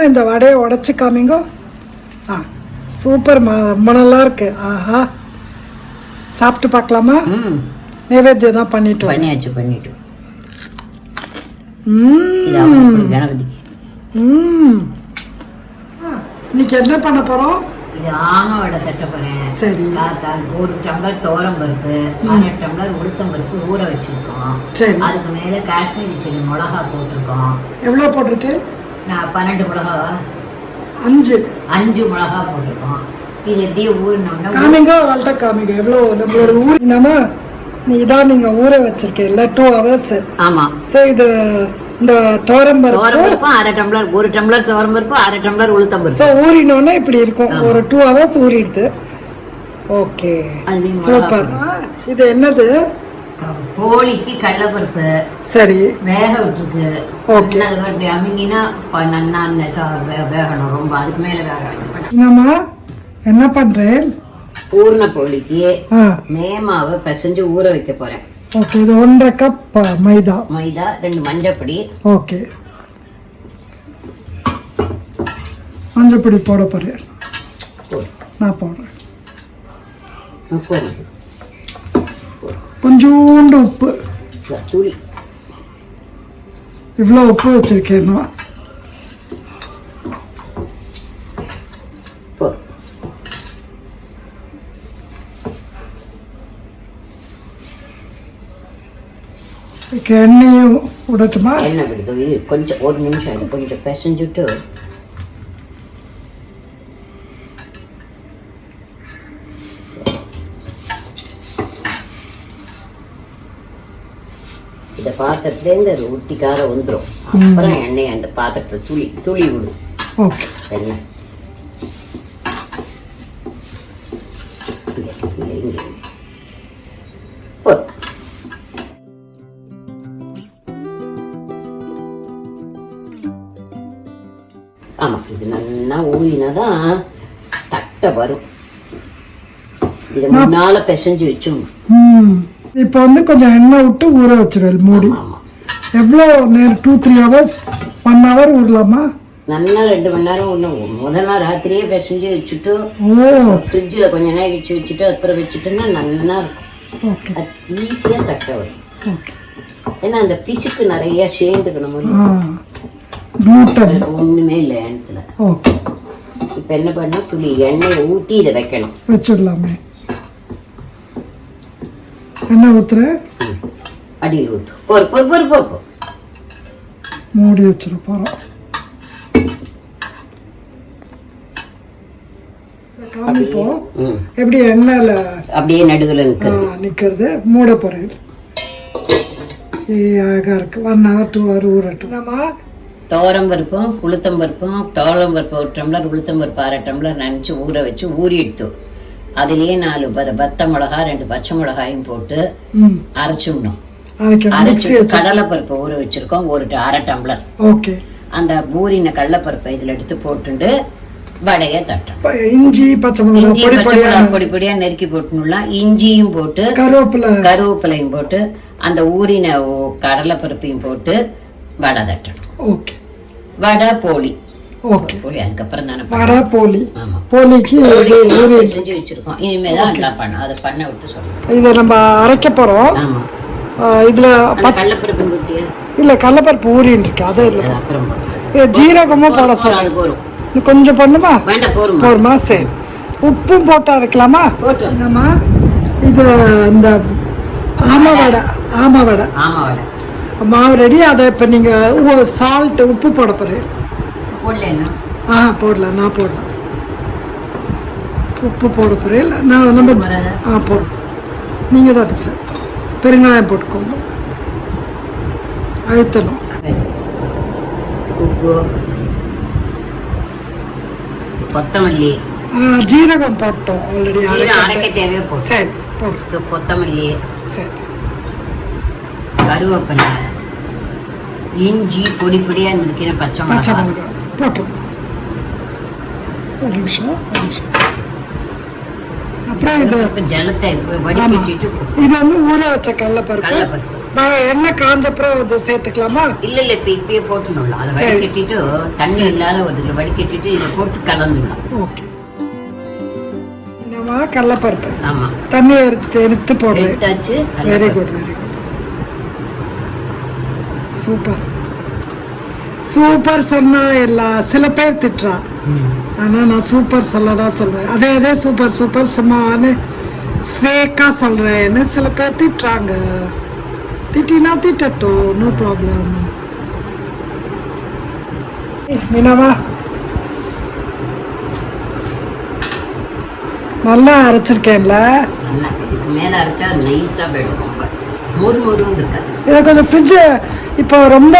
இந்த வடையை உடச்சி காமிங்கோ. சூப்பர், ரொம்ப நல்லா இருக்கு. ஆஹா, சாப்பிட்டு பார்க்கலாமா? நைவேத்தியம் தான் பண்ணியாச்சு. இன்னைக்கு என்ன பண்ண போறோம்? இது ஆமா வடை தட்ட போறேன். சரி. ஒரு டம்ளர் துவரம் பருப்பு, 1/2 டம்ளர் உளுத்தம் பருப்பு ஊற வச்சிருக்கோம். அதுக்கு மேல காஷ்மீரி சில்லி மிளகா போட்டிருக்கோம். எவ்வளவு போட்டிருக்கு? நான் 12 மிளகாவா? 5 மிளகா போட்டிருக்கோம். இது எப்படியே ஊறினோம்னா காமிங்க, அவள்கிட்ட காமிங்க எவ்வளவு நம்மளோட ஊறினாமா. இதான் நீங்க ஊற வச்சிருக்கீங்கல்ல 2 hours. ஆமா. சோ இது இந்த துவரம் பருப்பு 1/2 டம்ளர், 1 டம்ளர் துவரம் பருப்பு, 1/2 டம்ளர் உளுத்தம் பருப்பு. சோ ஊறினோன்னா இப்படி இருக்கும். ஒரு 2 hours ஊறிடுது. Okay, super. இது என்னது? போலிக்கு கடலைப்பருப்பு. சரி, வேக விட்டுருக்கு. ஓகே. அது அப்படி அமுங்கினா நன்னா வேகணும் ரொம்ப. அதுக்கு மேல வேக. என்னம்மா என்ன பண்றேன்? பூர்ண போலிக்கு மேமாவை பிசைஞ்சு ஊற வைக்க போறேன். ஓகே, இது 1/2 கப் மைதா, 2 மஞ்சப்பொடி. ஓகே, மஞ்சப்பொடி போட போறேன். நான் போடுறேன். கொஞ்சோண்டு உப்பு, துளி. இவ்வளோ உப்பு வச்சிருக்கேன் நான். எண்ணெயும் விடட்டுமா? எண்ணெய் விடுது கொஞ்சம், 1 நிமிஷம் கொஞ்சம் பிசைஞ்சுட்டு இந்த பாத்திரத்துலேருந்து அது ஊட்டிக்கார வந்துடும். அப்புறம் எண்ணெய் அந்த பாத்திரத்தில் துளி விடும். ஓகே, எண்ணெய் ஆமா. இது நல்லா ஊறினாதான் தட்டை வரும். இதை முன்னால பிசைஞ்சு வச்சோம். இப்போ கொஞ்சம் எண்ணெய் விட்டு ஊற வச்சிருவேன் மூடி. எவ்வளோ நேரம்? 2-3 hours, 1 hour ஊறலாமா? நல்லா 2 மணி நேரம் ஒன்றும். முதல் நாள் ராத்திரியே பிசைஞ்சு வச்சுட்டு ஃப்ரிட்ஜில் கொஞ்சம் நேரம் வச்சுட்டு அப்புறம் வச்சுட்டோம்னா நல்லா இருக்கும். ஈஸியாக தட்டை வரும். ஏன்னா அந்த பிசுக்கு நிறைய சேர்ந்துக்கணும். ஒண்ணுமே இல்லை எண்ணத்துல. இப்ப என்ன பண்ண, துளி எண்ணெயை ஊத்தி இதை வைக்கணும். வச்சிடலாமே. எண்ணெய் ஊத்துற, அடியில் ஊத்து. பொறு மூடி வச்சிட போறோம். காமிப்போம் எப்படி எண்ணெயில அப்படியே நடுவில் நிக்கிறது. மூட போறேன். அழகா இருக்கு. 1 hour 2 hour ஊறட்டும். நம்ம துவரம் பருப்பும் உளுத்தம் பருப்பும், துவரம் பருப்பு 1 டம்ளர், உளுத்தம் பருப்பு 1/2 டம்ளர் நினச்சி ஊற வச்சு ஊறி எடுத்தோம். அதுலேயே 4 வத்த மிளகா, 2 பச்சை மிளகாயும் போட்டு அரைச்சிடணும். கடலை பருப்பு ஊற வச்சிருக்கோம் 1/2 டம்ளர். ஓகே, அந்த ஊறின கடலைப்பருப்பை இதில் எடுத்து போட்டுண்டு வடையை தட்டணும். இஞ்சி பச்சை மிளகா பொடி பொடியா நெருக்கி போட்டுலாம். இஞ்சியும் போட்டு கருவேப்பிலையும் போட்டு அந்த ஊறின கடலைப்பருப்பையும் போட்டு வடை தட்டணும். ஓகே, வடை போலி. ஓகே, போலி அதுக்கப்புறம் தானே வடை போலி. போலிக்கு செஞ்சு வச்சிருக்கோம். இனிமேதான் எல்லாம் பண்ணணும். அதை பண்ண விட்டு சொல்றோம். இதை நம்ம அரைக்க போறோம். ஆமா. இதுல கடலைப்பருப்பு குட்டியா இல்ல, கடலைப்பருப்பு ஊறின்னு இருக்கு. அதே இல்ல, அப்புறம் ஜீரகமும் போட சொல்ல. அது போரும். கொஞ்சம் பண்ணுமா? வேண்டாம், போருமா? சரி, உப்பும் போட்டு அரைக்கலாமா? என்னம்மா இது? இந்த ஆமா வடை மாவு ரெடி. அதை இப்போ நீங்கள் சால்ட் உப்பு போட போகிறேன். போடலாம். நான் போடலாம். உப்பு போட போகிறேன். நான் நம்ம போடுறோம். நீங்கள் தான் சார் பெருங்காயம் போட்டுக்கோங்க. அழுத்தணும். உப்பு, கொத்தமல்லி, ஜீரகம் போட்டோம் ஆல்ரெடி. அரைக்க தேவையே போட்டு. சரி, போட்டு கொத்தமல்லி, சரி, கருவேப்பிலை, இஞ்சி பொடி பொடியா இருக்கிற பச்சை மிளகா போட்டு. ஒரு நிமிஷம். அப்புறம் இது ஜலத்தை வடிகட்டிட்டு இது ஊற வச்ச கடலைப்பருப்பு எண்ணெய் காஞ்சப்புறம் அதை சேர்த்துக்கலாமா? இல்ல இப்ப இப்பயே போட்டுடலாம். அதை வடிகட்டிட்டு தண்ணி இல்லாத ஒரு வடிகட்டிட்டு இதை போட்டு கலந்துடலாம். ஓகே. நம்ம கடலைப்பருப்பு ஆமா தண்ணி எடுத்து போடுறேன். எடுத்தாச்சு. Very good very good. Super super சொன்னா எல்லாம் சில பேர் திட்டுறா. ஆனா நான் சூப்பர் சொல்லதான் சொல்றேன். அதே சூப்பர் சூப்பர் சும்மான்னு ஃபேக்கா சொல்றேன்னு சில பேர் திட்டுறாங்க. திட்டினா திட்டட்டும், நோ ப்ராப்ளம். மீனாவா நல்லா அரைச்சிருக்கேன்ல. மேல அரைச்சா நைஸா போயிடும். மொறு மொறுன்னு இருக்காது. இதை கொஞ்சம் ஃப்ரிட்ஜ் இப்போ ரொம்ப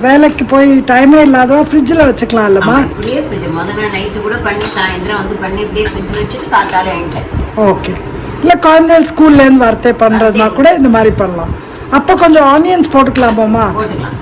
வேலைக்கு போய் டைமே இல்லாத ஃப்ரிட்ஜில் வச்சுக்கலாம் இல்லைம்மா? இப்படியே ஃப்ரிட்ஜ் முதல் நாள் நைட்டு கூட பண்ணி சாயந்தரம் வந்து பண்ணி இப்படியே ஃப்ரிட்ஜில் வச்சுட்டு காத்தாலே ஆகிட்டேன். ஓகே. இல்லை குழந்தைகள் ஸ்கூல்லேருந்து வரத்தே பண்ணுறதுனா கூட இந்த மாதிரி பண்ணலாம். அப்போ கொஞ்சம் ஆனியன்ஸ் போட்டுக்கலாமாம்மா? போட்டுக்கலாம்.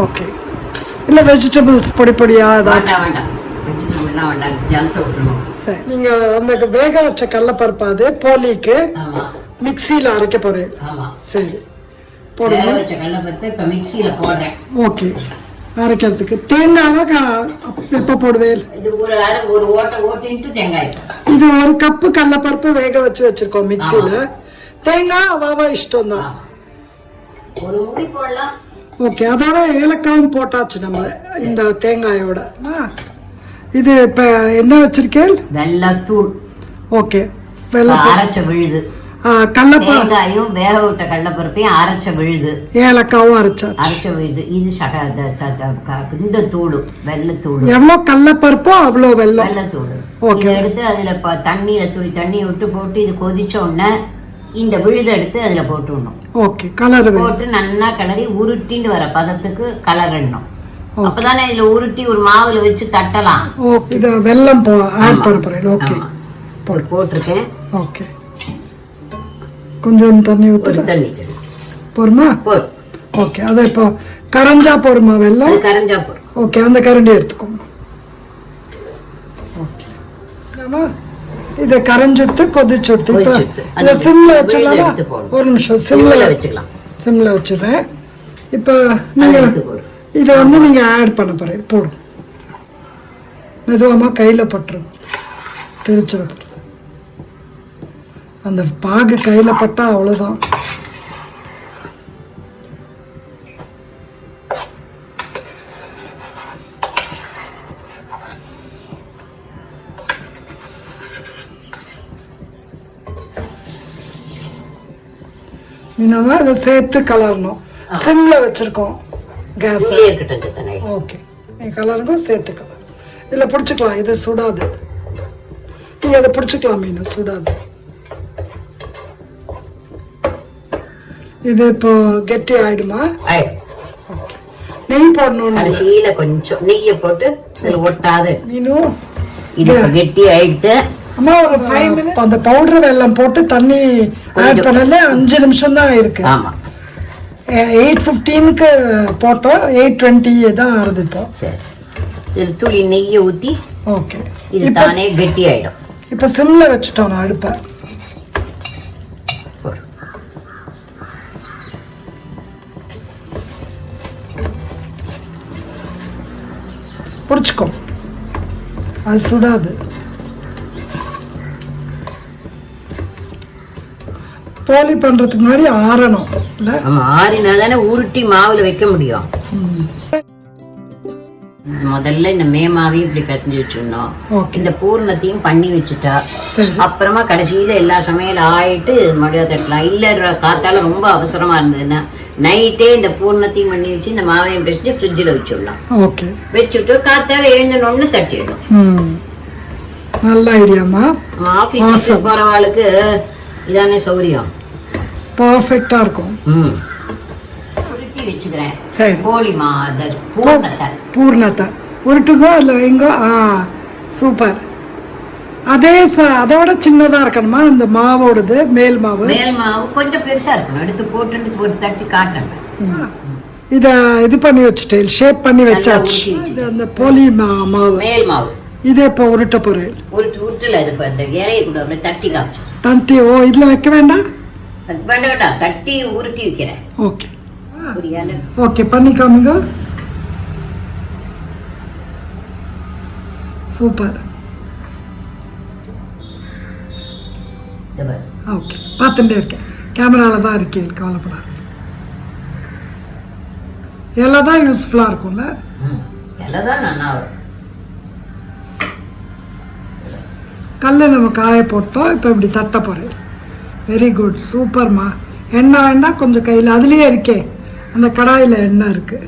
ஓகே. இல்லை வெஜிடபிள்ஸ் பொடி பொடியாக வேண்டாம் வேண்டாம் வெஜிடபிள்லாம் வேண்டாம். ஜலத்தை விட்டுருணும். சரி. நீங்கள் அந்த வேக வச்ச கடலைப்பருப்பு அது போலிக்கு மிக்சியில் அரைக்க போகிறேன். ஆமாம் சரி போடுங்க. வச்ச கடலைப்பருப்பு இப்போ மிக்சியில் போடுறேன். ஓகே. அரைக்கிறதுக்கு தேங்காய் எப்போ போடுவேன்? இது ஒரு ஓட்டை ஓட்டின்ட்டு தேங்காய். இது ஒரு கப்பு கடலைப்பருப்பு வேக வச்சிருக்கோம் மிக்சியில. தேங்காய் அவாவா இஷ்டம் தான். ஒரு முடி போடலாம். ஓகே. அதோட ஏலக்காவும் போட்டாச்சு நம்ம இந்த தேங்காயோட. இது இப்ப என்ன வச்சிருக்கேன்? வெள்ளத்தூள். ஓகே. வெள்ளம் அரைச்ச விழுது. கடலைப்பருப்பையும் வேக விட்ட கடலைப்பருப்பையும் அரைச்ச விழுது. ஏலக்காவும் அரைச்ச விழுது. இது இந்த தூள் வெள்ளத்தூள். எவ்வளவு கடலைப்பருப்போ அவ்வளோ வெள்ளத்தூள். ஓகே. எடுத்து அதுல தண்ணியில தண்ணியை விட்டு போட்டு இது கொதிச்ச உடனே இந்த விழுதை எடுத்து அதுல போட்டு விடணும். ஓகே. கலர் போட்டு நல்லா கிளறி உருட்டின்னு வர பதத்துக்கு கலரணும். அப்பதானே இதுல உருட்டி ஒரு மாவுல வச்சு தட்டலாம். ஓகே. இத வெல்லம் ஆட் பண்ண போறேன். ஓகே. போட்டிருக்கேன். ஓகே. கொஞ்சம் தண்ணி ஊற்றி தண்ணி போருமா? ஓகே. அதை இப்போ கரைஞ்சா போருமா? வெல்லம் கரைஞ்சா போரும். ஓகே. அந்த கரண்டி எடுத்துக்கோங்க. ஓகே. இதை கரைஞ்சுட்டு கொதிச்சுட்டு இப்போ இதை சிம்ல வச்சுடலாமா? ஒரு நிமிஷம் சிம்ல வச்சுக்கலாம். சிம்ல வச்சுடுறேன். இப்போ நீங்க இதை வந்து நீங்க ஆட் பண்ண போறேன். போடும். மெதுவாமா கையில பட்டுரும். தெரிச்சிடும். அந்த பாகு கையில பட்டா அவ்வளவுதான். நம்ம அதை சேர்த்து கலரணும். சிம்ல வச்சிருக்கோம் கேஸ். ஓகே. கலருக்கும் சேர்த்து கலர். இதுல பிடிச்சிக்கலாம். இது சுடாது. நீங்க அதை பிடிச்சிக்கலாம். மீன் சுடாது. இது இப்போ கெட்டி ஆயிடுமா? ஓகே. நெய் போடணும். கடைசியில கொஞ்சம் நெய்யை போட்டு ஒட்டாது. மீனும் இது கெட்டி ஆயிடுத்து. அம்மா ஒரு 5 மினிட் அந்த பவுடர் வெல்லம் போட்டு தண்ணி ஆட் பண்ணல 5 நிமிஷம் தான் இருக்கு. ஆமா. 8:15க்கு போட்டோம். 8:20 தான் ஆறுது இப்போ. சரி. இது துளி நெய்யை ஊத்தி. ஓகே. இது தானே கெட்டி ஆயிடும். இப்போ சிம்ல வச்சுட்டோம் நான் அடுப்பை. பிடிச்சிக்கோ. அது சுடாது. போலி பண்றதுக்கு முன்னாடி ஆறணும். இல்ல ஆறினா தானே உருட்டி மாவுல வைக்க முடியும். முதல்ல இந்த மேமாவையும் இப்படி பிசைஞ்சு வச்சிடணும். இந்த பூர்ணத்தையும் பண்ணி வச்சுட்டா அப்புறமா கடைசியில எல்லா சமையல் ஆயிட்டு மறுபடியும் தட்டலாம். இல்ல காத்தால ரொம்ப அவசரமா இருந்ததுன்னா நைட்டே இந்த பூர்ணத்தையும் பண்ணி வச்சு இந்த மாவையும் பிசைஞ்சு ஃப்ரிட்ஜில் வச்சுடலாம். வச்சுட்டு காத்தால எழுந்தணும்னு தட்டிடணும். நல்ல ஐடியாமா. ஆபீஸ் போறவாளுக்கு இதானே சௌரியம். பர்ஃபெக்ட்டா இருக்கும். வச்சுக்கிறேன். சரி. போலிமா பூர்ணத்தை உருட்டுங்கோ அதுல வைங்கோ. சூப்பர். அதோட சின்னதா இருக்கணுமா அந்த மாவோடது? மேல் மாவு கொஞ்சம் பெருசா இருக்கணும். எடுத்து போட்டு தட்டி காட்டணும். இத இது பண்ணி வச்சுட்டேன். ஷேப் பண்ணி வச்சாச்சு. அந்த போலி மாவு மேல் மாவு. இது இப்ப உருட்ட போறேன். உருட்டுல இது இந்த இறைய கூட தட்டி காமிச்சு தட்டி. இதுல வைக்க வேண்டாம். வேண்டாம் தட்டி உருட்டி வைக்கிறேன். ஓகே புரியாது. ஓகே பண்ணி காமிங்க. சூப்பர். ஓகே பார்த்துட்டே இருக்கேன், கேமராவில் தான் இருக்கேன், கவலைப்படாது. எல்லாம் தான் யூஸ்ஃபுல்லாக இருக்கும்ல. எல்லாம் தான் நல்லா கல்லை நம்ம காய போட்டோம். இப்போ இப்படி தட்ட போகிறேன். வெரி குட், சூப்பர்மா. எண்ணெய் வேண்டாம், கொஞ்சம் கையில் அதுலேயே இருக்கே அந்த கடாயில் எண்ணெய் இருக்குது,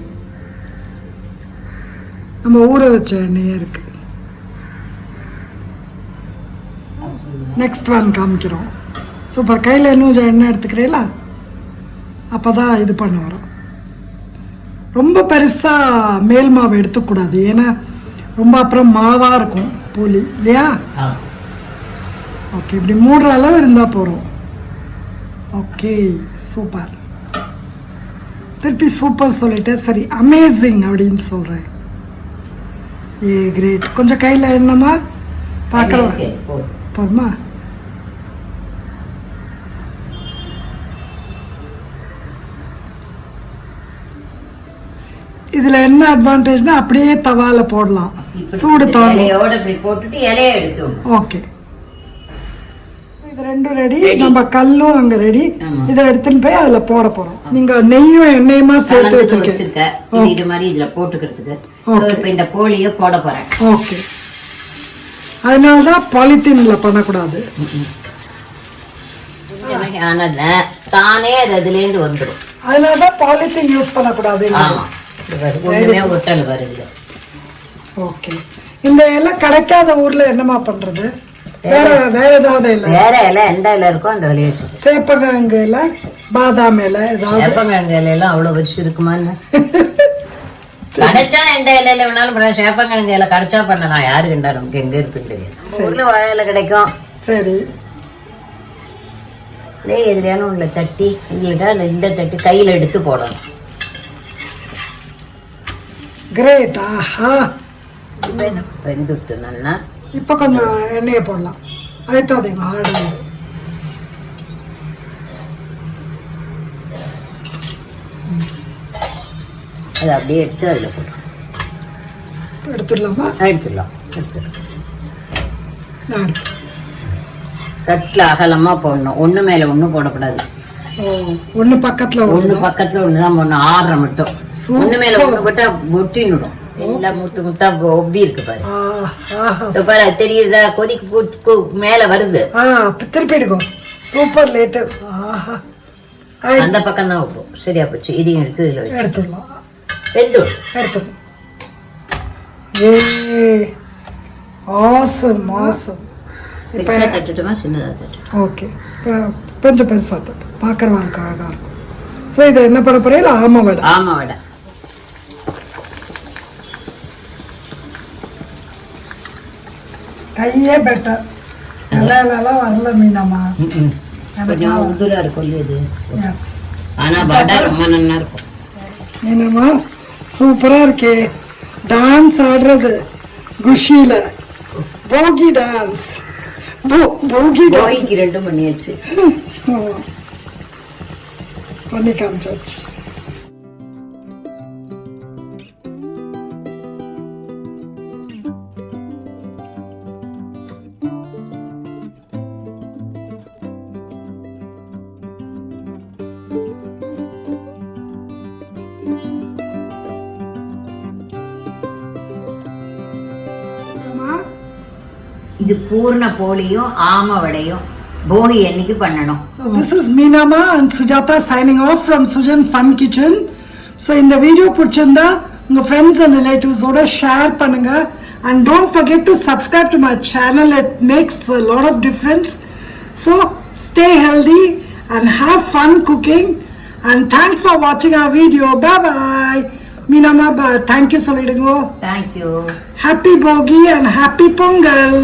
நம்ம ஊற வச்ச எண்ணெயே இருக்குது. நெக்ஸ்ட் ஒன் காமிக்கிறோம். சூப்பர். கையில் இன்னும் கொஞ்சம் எண்ணெய் எடுத்துக்கிறீங்களா? அப்போ தான் இது பண்ண வரும். ரொம்ப பெருசாக மேல் மாவு எடுத்துக்கூடாது, ஏன்னா ரொம்ப அப்புறம் மாவாக இருக்கும் போலி இல்லையா? ஓகே, இப்படி 3 அளவு இருந்தால் போகிறோம். Okay super. திருப்பி சூப்பர் சொல்லிட்டேன். சரி, அமேசிங் அப்படின்னு சொல்கிறேன். ஏ கிரேட். கொஞ்சம் கையில் எண்ணமா பார்க்குறோம் போதுமா? இதுல என்ன அட்வான்டேஜ்னா அப்படியே தவால போடலாம், சூடு போட்டுட்டு இலைய எடுத்தும். ஓகே, இது ரெண்டும் ரெடி. நம்ம கல்லும் அங்க ரெடி. இதை எடுத்துன்னு போய் அதுல போட போறோம். நீங்க நெய்யும் எண்ணெயுமா சேர்த்து வச்சிருக்கேன் இது மாதிரி இதுல போட்டுக்கிறதுக்கு. இப்ப இந்த போலிய போட போறேன். ஓகே, அதனாலதான் பாலித்தீன்ல பண்ணக்கூடாது. தானே அது அதுல இருந்து வந்துடும், அதனாலதான் பாலித்தீன் யூஸ் பண்ணக்கூடாது. ஓகே, இந்த எல்லாம் கிடைக்காத ஊர்ல என்னமா பண்றது? வேற ஏதாவது இல்ல? வேற இலை எந்த இலை இருக்கோ அந்த இலையை வச்சு. சேப்பங்கிழங்கு இலை, பாதாம் இலை, ஏதாவது. சேப்பங்கிழங்கு இலையெல்லாம் அவ்வளவு வச்சு இருக்குமான்னு கிடைச்சா எந்த இலையில வேணாலும் சேப்பங்கிழங்கு இலை கிடைச்சா பண்ணலாம். யாரு கண்டா நமக்கு எங்க இருக்குன்னு ஊர்ல வாழை இலை கிடைக்கும். சரி, எதுலையான உள்ள தட்டி இல்லட்டா இந்த தட்டி கையில எடுத்து போடணும். கிரேட். ஆஹா, வெந்துட்டு நல்லா. இப்ப கொஞ்சம் எண்ணெயை போடலாம். அழுத்தாதீங்க, ஆடு. அது அப்படியே எடுத்து அதில் போடலாம். எடுத்துடலாமா? எடுத்துடலாம். தட்டில் அகலமா போடணும், ஒன்று மேலே ஒன்று போடக்கூடாது. ஒன்று பக்கத்தில் ஒன்று தான் போடணும். 6 மட்டும். ஒன்று மேலே ஒன்று போட்டா ஒட்டினுடும். எல்லாம் முத்து முத்தா ஒப்பி இருக்கு பாரு. பாரு தெரியுதா? கொதிக்கு மேல வருது. திருப்பி எடுக்கும். Super late. அந்த பக்கம் தான் வைப்போம். சரியா போச்சு. இதையும் எடுத்து இதுல எடுத்துடலாம். எடுத்துடலாம். Awesome awesome. பெருசா தட்டுட்டுமா சின்னதா தட்டு? ஓகே, கொஞ்சம் பெருசா தட்டு, பார்க்கறவங்களுக்கு அழகா இருக்கும். ஸோ இதை என்ன பண்ண போறீங்க? ஆமா வடை. ஆமா வடை. கையே பெட்டர். எல்லாம் வரல மீனாமா. கொஞ்சம் உதுரா இருக்கும் இது. ஆனா வடை ரொம்ப நல்லா இருக்கும். மீனாமா சூப்பரா இருக்கே. டான்ஸ் ஆடுறது குஷியில. போகி டான்ஸ். போகிக்கு 2 பண்ணியாச்சு. பண்ணி காமிச்சாச்சு. இது பூர்ண போலியும் ஆம வடையும் போகி அன்னைக்கு பண்ணணும். So this is Meenama and Sujata signing off from Sujan Fun Kitchen. So இந்த வீடியோ பிடிச்சிருந்தா உங்க friends and relatives ஓட ஷேர் பண்ணுங்க and don't forget to subscribe to my channel. It makes a lot of difference. So stay healthy and have fun cooking and thanks for watching our video. Bye bye. Meenama, thank you solidingo. Thank you. Happy Bhogi and happy Pongal.